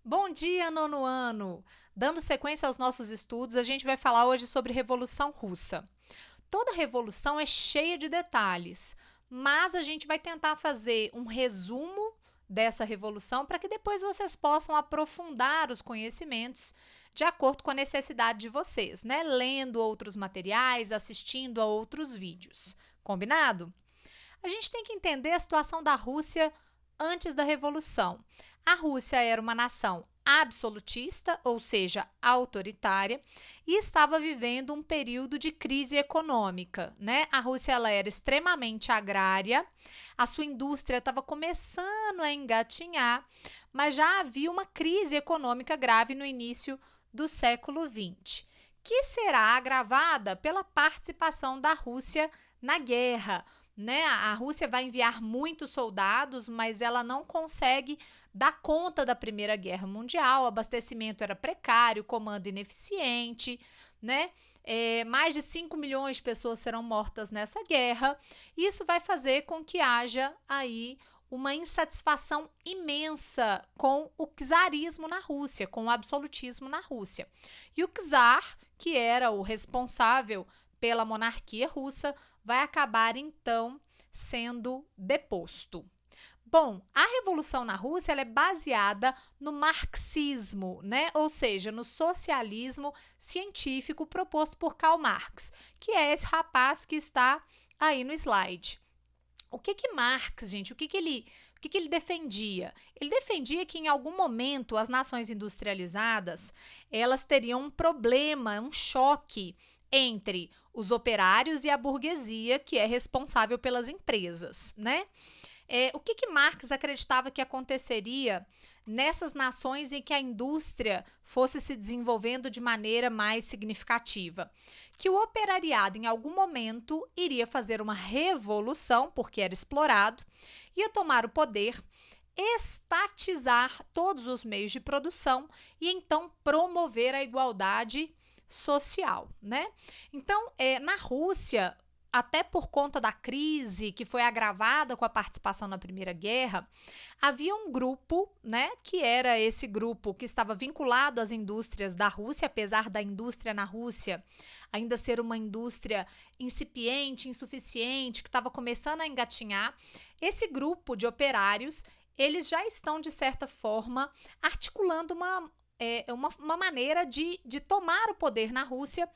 Bom dia, nono ano! Dando sequência aos nossos estudos, a gente vai falar hoje sobre Revolução Russa. Toda revolução é cheia de detalhes, mas a gente vai tentar fazer um resumo dessa revolução para que depois vocês possam aprofundar os conhecimentos de acordo com a necessidade de vocês, né? Lendo outros materiais, assistindo a outros vídeos. Combinado? A gente tem que entender a situação da Rússia antes da Revolução. A Rússia era uma nação absolutista, ou seja, autoritária, e estava vivendo um período de crise econômica, né? A Rússia ela era extremamente agrária, a sua indústria estava começando a engatinhar, mas já havia uma crise econômica grave no início do século XX, que será agravada pela participação da Rússia na guerra, né? A Rússia vai enviar muitos soldados, mas ela não consegue dar conta da Primeira Guerra Mundial. O abastecimento era precário, comando ineficiente, né? Mais de 5 milhões de pessoas serão mortas nessa guerra. Isso vai fazer com que haja aí uma insatisfação imensa com o czarismo na Rússia, com o absolutismo na Rússia. E o czar, que era o responsável pela monarquia russa, vai acabar então sendo deposto. Bom, a revolução na Rússia ela é baseada no marxismo, né? Ou seja, no socialismo científico proposto por Karl Marx, que é esse rapaz que está aí no slide. O que Marx, gente, o que ele defendia? Ele defendia que em algum momento as nações industrializadas, elas teriam um problema, um choque entre os operários e a burguesia, que é responsável pelas empresas, né? O que Marx acreditava que aconteceria nessas nações em que a indústria fosse se desenvolvendo de maneira mais significativa? Que o operariado, em algum momento, iria fazer uma revolução, porque era explorado, ia tomar o poder, estatizar todos os meios de produção e então promover a igualdade social, né? Então, na Rússia, até por conta da crise que foi agravada com a participação na Primeira Guerra, havia um grupo, né, que era esse grupo que estava vinculado às indústrias da Rússia, apesar da indústria na Rússia ainda ser uma indústria incipiente, insuficiente, que estava começando a engatinhar. Esse grupo de operários, eles já estão, de certa forma, articulando uma maneira de tomar o poder na Rússia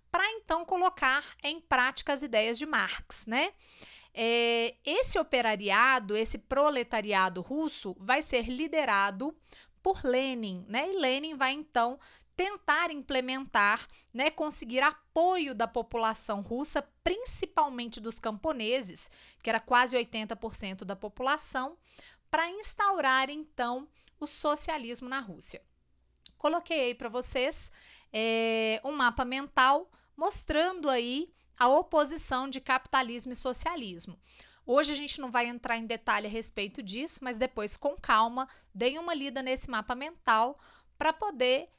para então colocar em prática as ideias de Marx, né? Esse operariado, esse proletariado russo vai ser liderado por Lenin, né? E Lenin vai então tentar implementar, né, conseguir apoio da população russa, principalmente dos camponeses, que era quase 80% da população, para instaurar então o socialismo na Rússia. Coloquei aí para vocês um mapa mental mostrando aí a oposição de capitalismo e socialismo. Hoje a gente não vai entrar em detalhe a respeito disso, mas depois, com calma, deem uma lida nesse mapa mental para poder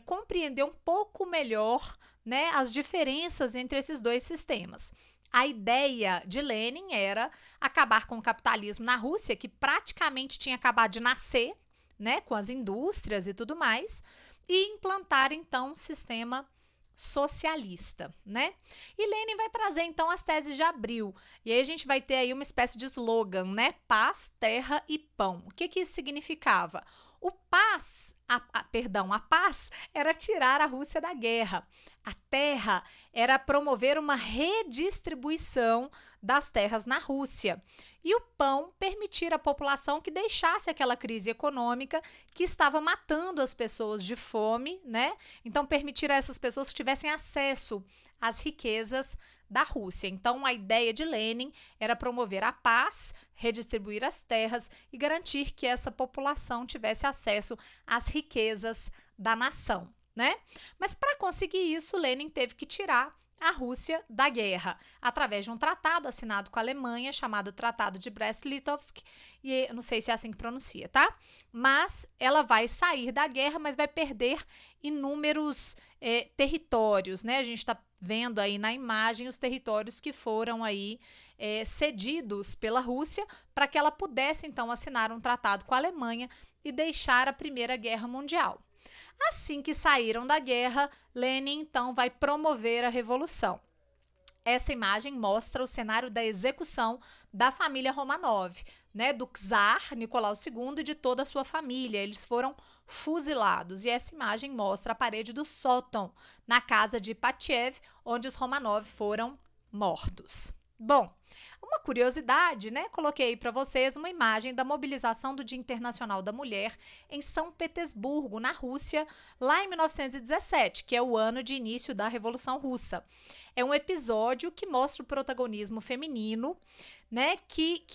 compreender um pouco melhor, né, as diferenças entre esses dois sistemas. A ideia de Lenin era acabar com o capitalismo na Rússia, que praticamente tinha acabado de nascer, né, com as indústrias e tudo mais, e implantar então um sistema socialista, né? E Lenin vai trazer então as teses de Abril. E aí a gente vai ter aí uma espécie de slogan, né? Paz, terra e pão. O que isso significava? A paz era tirar a Rússia da guerra. A terra era promover uma redistribuição das terras na Rússia. E o pão permitir à população que deixasse aquela crise econômica que estava matando as pessoas de fome, né? Então, permitir a essas pessoas que tivessem acesso às riquezas da Rússia. Então, a ideia de Lenin era promover a paz, redistribuir as terras e garantir que essa população tivesse acesso às riquezas da nação, né? Mas para conseguir isso, Lenin teve que tirar a Rússia da guerra, através de um tratado assinado com a Alemanha, chamado Tratado de Brest-Litovsk, e eu não sei se é assim que pronuncia, tá? Mas ela vai sair da guerra, mas vai perder inúmeros territórios, né? A gente está vendo aí na imagem os territórios que foram aí cedidos pela Rússia para que ela pudesse então assinar um tratado com a Alemanha e deixar a Primeira Guerra Mundial. Assim que saíram da guerra, Lenin então vai promover a revolução. Essa imagem mostra o cenário da execução da família Romanov, né, do czar Nicolau II e de toda a sua família. Eles foram fuzilados. E essa imagem mostra a parede do sótão na casa de Ipatiev, onde os Romanov foram mortos. Bom, uma curiosidade, né? Coloquei aí para vocês uma imagem da mobilização do Dia Internacional da Mulher em São Petersburgo, na Rússia, lá em 1917, que é o ano de início da Revolução Russa. É um episódio que mostra o protagonismo feminino, né, que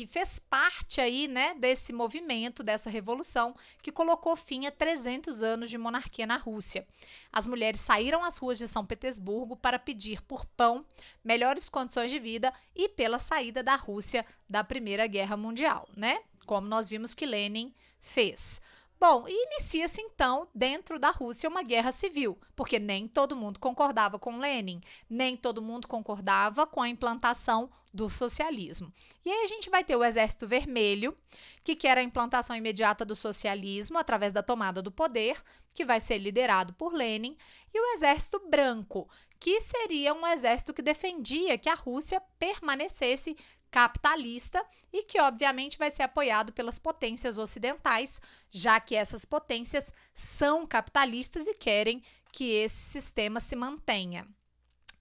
fez parte aí, né, desse movimento, dessa revolução, que colocou fim a 300 anos de monarquia na Rússia. As mulheres saíram às ruas de São Petersburgo para pedir por pão, melhores condições de vida e pela saída da Rússia da Primeira Guerra Mundial, né, como nós vimos que Lenin fez. Bom, e inicia-se então, dentro da Rússia, uma guerra civil, porque nem todo mundo concordava com Lenin, nem todo mundo concordava com a implantação do socialismo. E aí a gente vai ter o Exército Vermelho, que quer a implantação imediata do socialismo através da tomada do poder, que vai ser liderado por Lenin, e o Exército Branco, que seria um exército que defendia que a Rússia permanecesse capitalista e que, obviamente, vai ser apoiado pelas potências ocidentais, já que essas potências são capitalistas e querem que esse sistema se mantenha.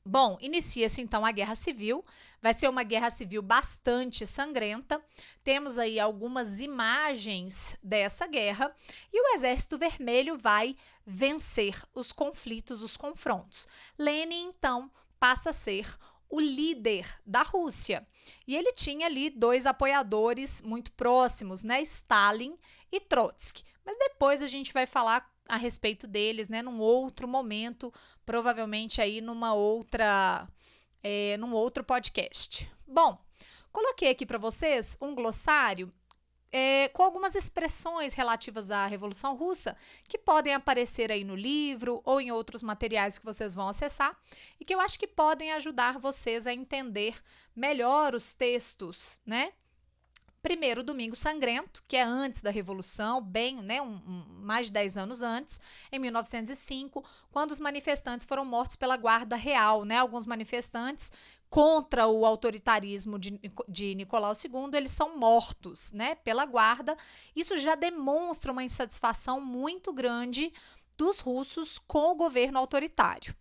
Bom, inicia-se então a Guerra Civil, vai ser uma guerra civil bastante sangrenta, temos aí algumas imagens dessa guerra e o Exército Vermelho vai vencer os conflitos, os confrontos. Lenin, então, passa a ser o líder da Rússia. E ele tinha ali dois apoiadores muito próximos, né? Stalin e Trotsky. Mas depois a gente vai falar a respeito deles, né? Num outro momento, provavelmente aí num outro podcast. Bom, coloquei aqui para vocês um glossário com algumas expressões relativas à Revolução Russa que podem aparecer aí no livro ou em outros materiais que vocês vão acessar e que eu acho que podem ajudar vocês a entender melhor os textos, né? Primeiro, o Domingo Sangrento, que é antes da Revolução, bem, né, mais de 10 anos antes, em 1905, quando os manifestantes foram mortos pela Guarda Real, né? Alguns manifestantes contra o autoritarismo de Nicolau II, eles são mortos, né, pela Guarda. Isso já demonstra uma insatisfação muito grande dos russos com o governo autoritário.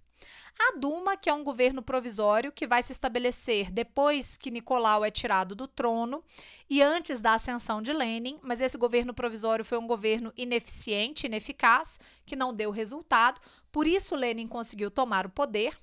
A Duma, que é um governo provisório que vai se estabelecer depois que Nicolau é tirado do trono e antes da ascensão de Lenin, mas esse governo provisório foi um governo ineficiente, ineficaz, que não deu resultado, por isso Lenin conseguiu tomar o poder.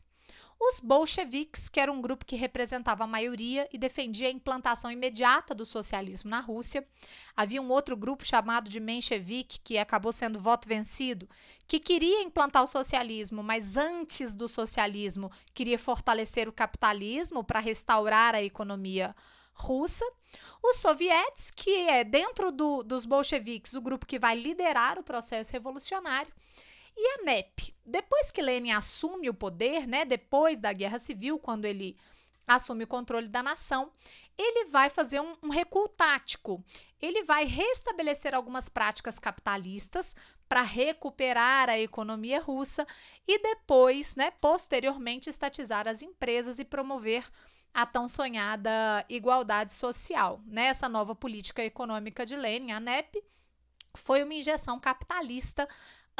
Os bolcheviques, que era um grupo que representava a maioria e defendia a implantação imediata do socialismo na Rússia. Havia um outro grupo chamado de menchevique, que acabou sendo voto vencido, que queria implantar o socialismo, mas antes do socialismo queria fortalecer o capitalismo para restaurar a economia russa. Os sovietes, que é dentro dos bolcheviques o grupo que vai liderar o processo revolucionário. E a NEP, depois que Lenin assume o poder, né, depois da Guerra Civil, quando ele assume o controle da nação, ele vai fazer um recuo tático. Ele vai restabelecer algumas práticas capitalistas para recuperar a economia russa e depois, né, posteriormente, estatizar as empresas e promover a tão sonhada igualdade social. Né? Essa nova política econômica de Lenin, a NEP, foi uma injeção capitalista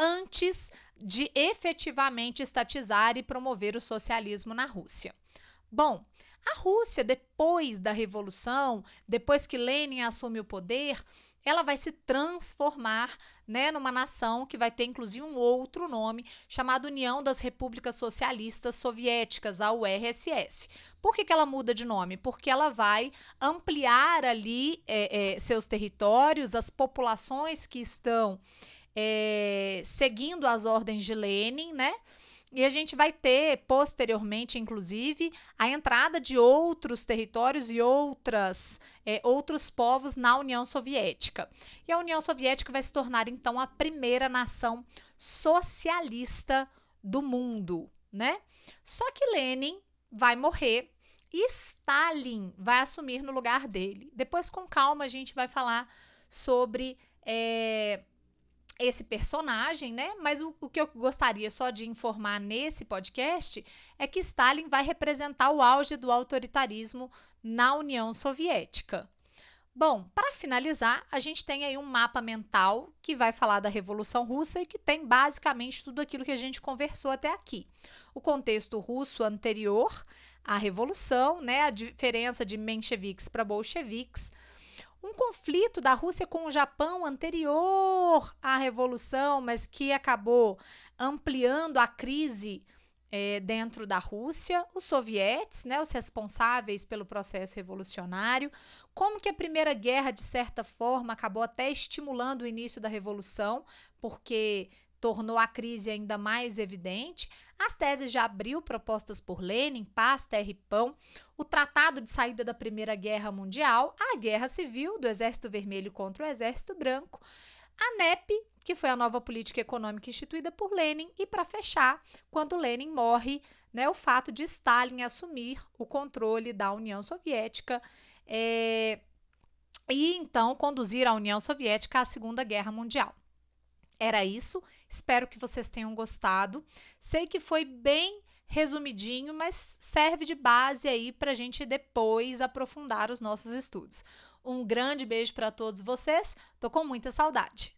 antes de efetivamente estatizar e promover o socialismo na Rússia. Bom, a Rússia, depois da Revolução, depois que Lenin assume o poder, ela vai se transformar, né, numa nação que vai ter inclusive um outro nome, chamado União das Repúblicas Socialistas Soviéticas, a URSS. Por que ela muda de nome? Porque ela vai ampliar ali seus territórios, as populações que estão seguindo as ordens de Lenin, né? E a gente vai ter, posteriormente, inclusive, a entrada de outros territórios e outros povos na União Soviética. E a União Soviética vai se tornar, então, a primeira nação socialista do mundo. né? Só que Lenin vai morrer e Stalin vai assumir no lugar dele. Depois, com calma, a gente vai falar sobre esse personagem, né? Mas o que eu gostaria só de informar nesse podcast é que Stalin vai representar o auge do autoritarismo na União Soviética. Bom, para finalizar, a gente tem aí um mapa mental que vai falar da Revolução Russa e que tem basicamente tudo aquilo que a gente conversou até aqui. O contexto russo anterior à Revolução, né, a diferença de mencheviques para bolcheviques, um conflito da Rússia com o Japão anterior à Revolução, mas que acabou ampliando a crise dentro da Rússia, os sovietes, né, os responsáveis pelo processo revolucionário, como que a Primeira Guerra, de certa forma, acabou até estimulando o início da Revolução, porque tornou a crise ainda mais evidente, as teses de Abril propostas por Lenin, Paz, Terra e Pão, o Tratado de Saída da Primeira Guerra Mundial, a Guerra Civil do Exército Vermelho contra o Exército Branco, a NEP, que foi a nova política econômica instituída por Lenin, e para fechar, quando Lenin morre, né, o fato de Stalin assumir o controle da União Soviética e então conduzir a União Soviética à Segunda Guerra Mundial. Era isso, espero que vocês tenham gostado. Sei que foi bem resumidinho, mas serve de base aí para a gente depois aprofundar os nossos estudos. Um grande beijo para todos vocês, tô com muita saudade.